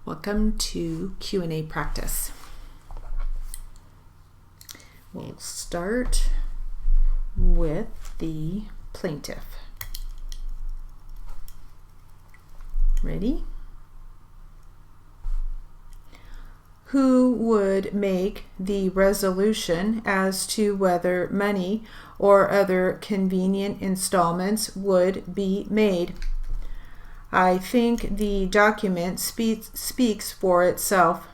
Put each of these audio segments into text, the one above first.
Welcome to Q&A practice. We'll start with the plaintiff. Ready? Who would make the resolution as to whether money or other convenient installments would be made? I think the document speaks for itself.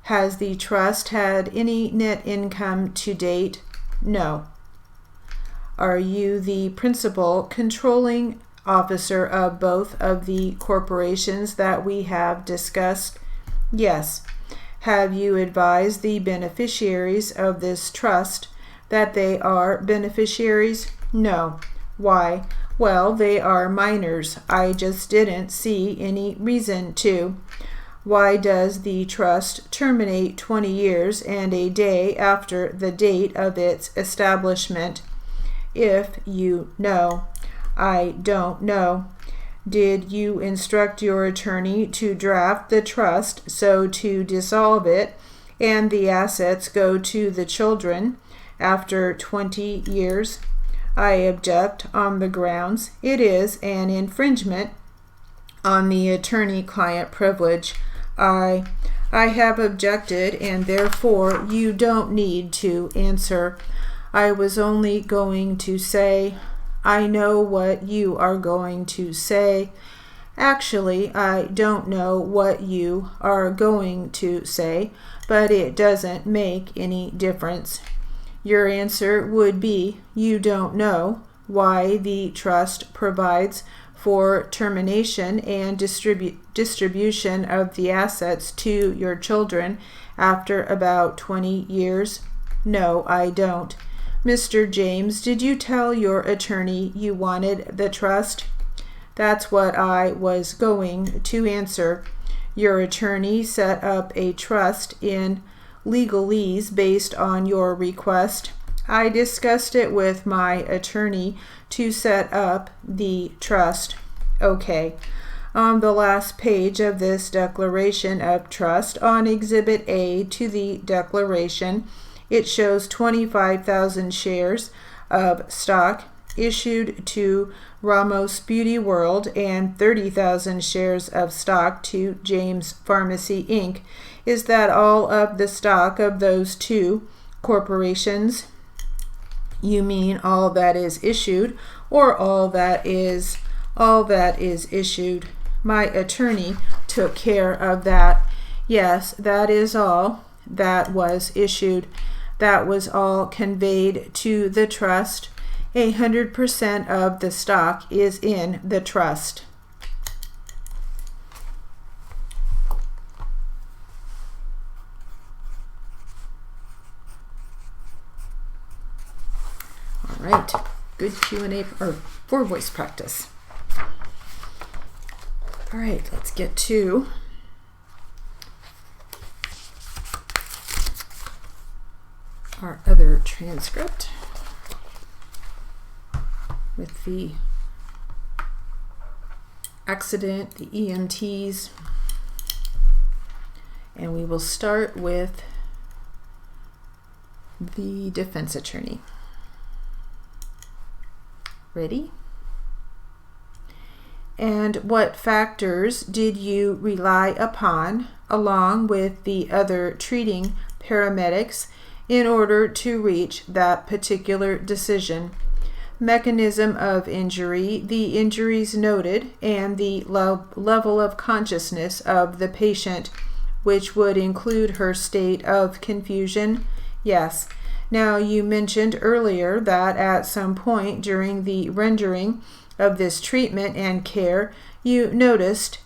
Has the trust had any net income to date? No. Are you the principal controlling officer of both of the corporations that we have discussed? Yes. Have you advised the beneficiaries of this trust that they are beneficiaries? No. Why? Well, they are minors. I just didn't see any reason to. Why does the trust terminate 20 years and a day after the date of its establishment? If you know. I don't know. Did you instruct your attorney to draft the trust so to dissolve it and the assets go to the children after 20 years? I object on the grounds it is an infringement on the attorney-client privilege. I have objected, and therefore you don't need to answer. I was only going to say, I know what you are going to say. Actually, I don't know what you are going to say, but it doesn't make any difference. Your answer would be, you don't know why the trust provides for termination and distribution of the assets to your children after about 20 years. No, I don't. Mr. James, did you tell your attorney you wanted the trust? That's what I was going to answer. Your attorney set up a trust in legalese based on your request. I discussed it with my attorney to set up the trust. Okay. On the last page of this declaration of trust, on Exhibit A to the declaration, it shows 25,000 shares of stock issued to Ramos Beauty World and 30,000 shares of stock to James Pharmacy Inc. Is that all of the stock of those two corporations? You mean all that is issued or all that is issued? My attorney took care of that. Yes, that is all that was issued. That was all conveyed to the trust. 100% of the stock is in the trust. All right, good Q&A or for voice practice. All right, let's get to our other transcript with the accident, the EMTs, and we will start with the defense attorney. Ready? And what factors did you rely upon, along with the other treating paramedics, in order to reach that particular decision? Mechanism of injury, the injuries noted, and the level of consciousness of the patient, which would include her state of confusion? Yes. Now, you mentioned earlier that at some point during the rendering of this treatment and care, you noticed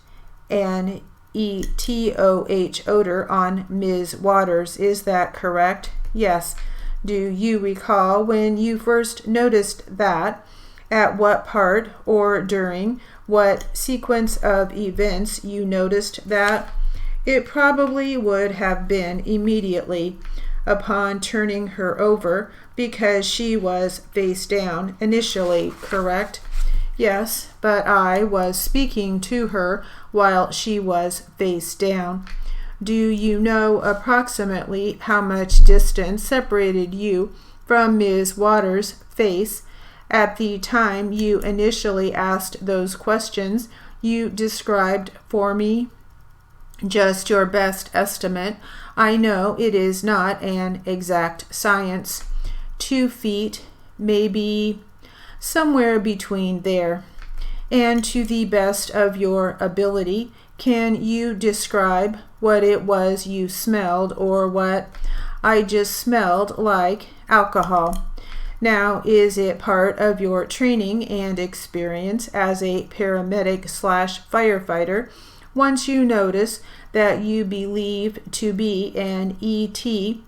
an ETOH odor on Ms. Waters. Is that correct? Yes. Do you recall when you first noticed that? At what part or during what sequence of events you noticed that? It probably would have been immediately upon turning her over because she was face down initially, correct? Yes, but I was speaking to her while she was face down. Do you know approximately how much distance separated you from Ms. Waters' face at the time you initially asked those questions you described for me? Just your best estimate. I know it is not an exact science. 2 feet, maybe somewhere between there. And to the best of your ability, can you describe what it was you smelled or what? I just smelled like alcohol. Now, is it part of your training and experience as a paramedic/firefighter once you notice that you believe to be an ETOH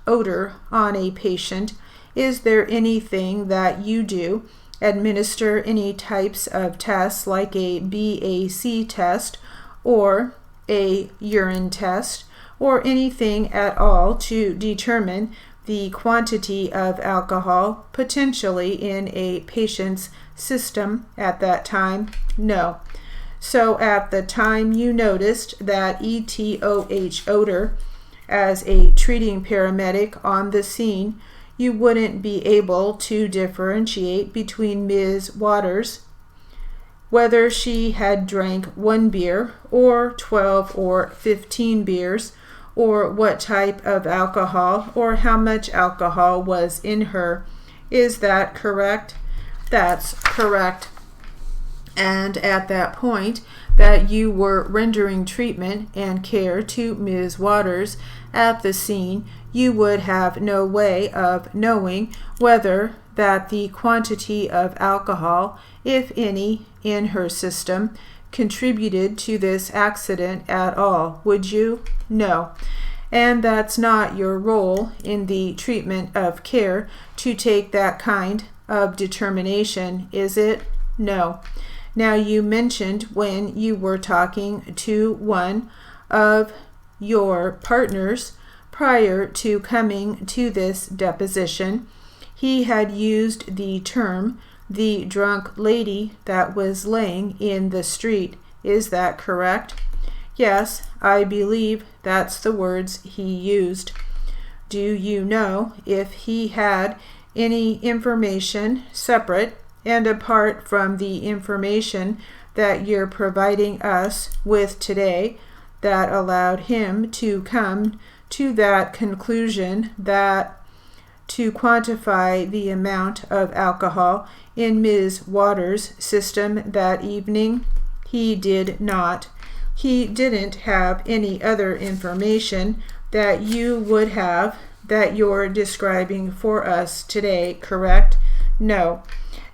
odor on a patient? Is there anything that you do? Administer any types of tests like a BAC test or a urine test or anything at all to determine the quantity of alcohol potentially in a patient's system at that time? No. So at the time you noticed that ETOH odor as a treating paramedic on the scene, you wouldn't be able to differentiate between Ms. Waters, whether she had drank 1 beer or 12 or 15 beers, or what type of alcohol or how much alcohol was in her. Is that correct? That's correct. And at that point that you were rendering treatment and care to Ms. Waters at the scene, you would have no way of knowing whether that the quantity of alcohol, if any, in her system contributed to this accident at all, would you? No. And that's not your role in the treatment of care to take that kind of determination, is it? No. Now, you mentioned when you were talking to one of your partners prior to coming to this deposition, he had used the term the drunk lady that was laying in the street. Is that correct? Yes, I believe that's the words he used. Do you know if he had any information separate and apart from the information that you're providing us with today that allowed him to come to that conclusion that to quantify the amount of alcohol in Ms. Waters' system that evening? He did not. He didn't have any other information that you would have that you're describing for us today, correct? No.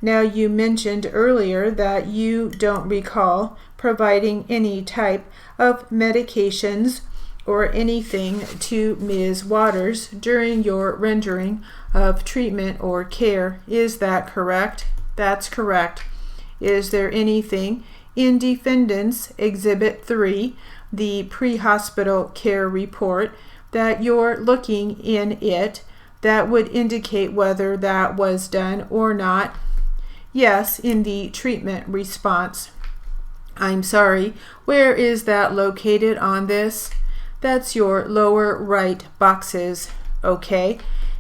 Now, you mentioned earlier that you don't recall providing any type of medications or anything to Ms. Waters during your rendering of treatment or care. Is that correct? That's correct. Is there anything in Defendant's Exhibit 3, the pre-hospital care report, that you're looking in it that would indicate whether that was done or not? Yes, in the treatment response. I'm sorry, where is that located on this? That's your lower right boxes, okay?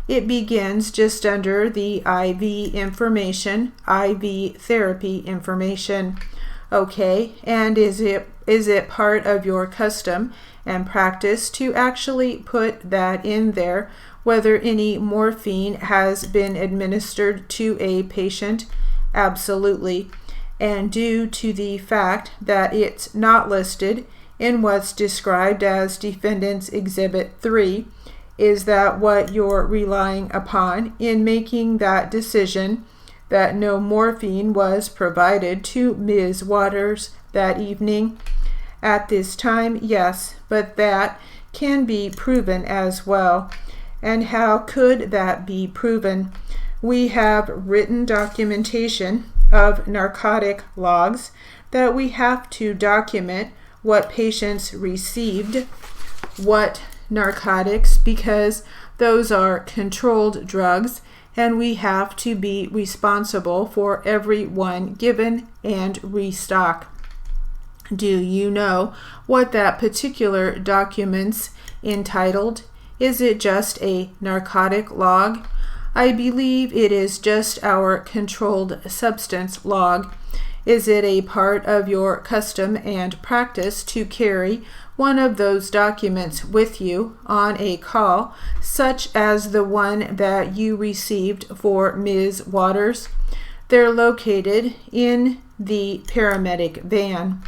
It begins just under the IV information, IV therapy information, okay? And is it part of your custom and practice to actually put that in there, whether any morphine has been administered to a patient? Absolutely. And due to the fact that it's not listed in what's described as Defendant's Exhibit 3, is that what you're relying upon in making that decision that no morphine was provided to Ms. Waters that evening? At this time, yes, but that can be proven as well. And how could that be proven? We have written documentation of narcotic logs that we have to document what patients received, what narcotics, because those are controlled drugs and we have to be responsible for every one given and restock. Do you know what that particular document's entitled? Is it just a narcotic log? I believe it is just our controlled substance log. Is it a part of your custom and practice to carry one of those documents with you on a call, such as the one that you received for Ms. Waters? They're located in the paramedic van.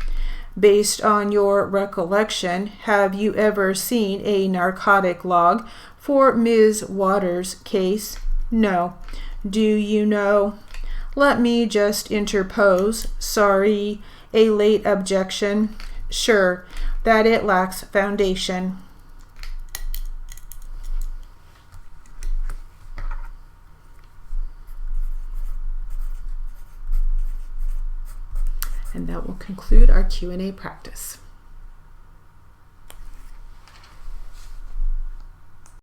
Based on your recollection, have you ever seen a narcotic log for Ms. Waters' case? No. Do you know? Let me just interpose, sorry, a late objection. Sure, that it lacks foundation. And that will conclude our Q&A practice.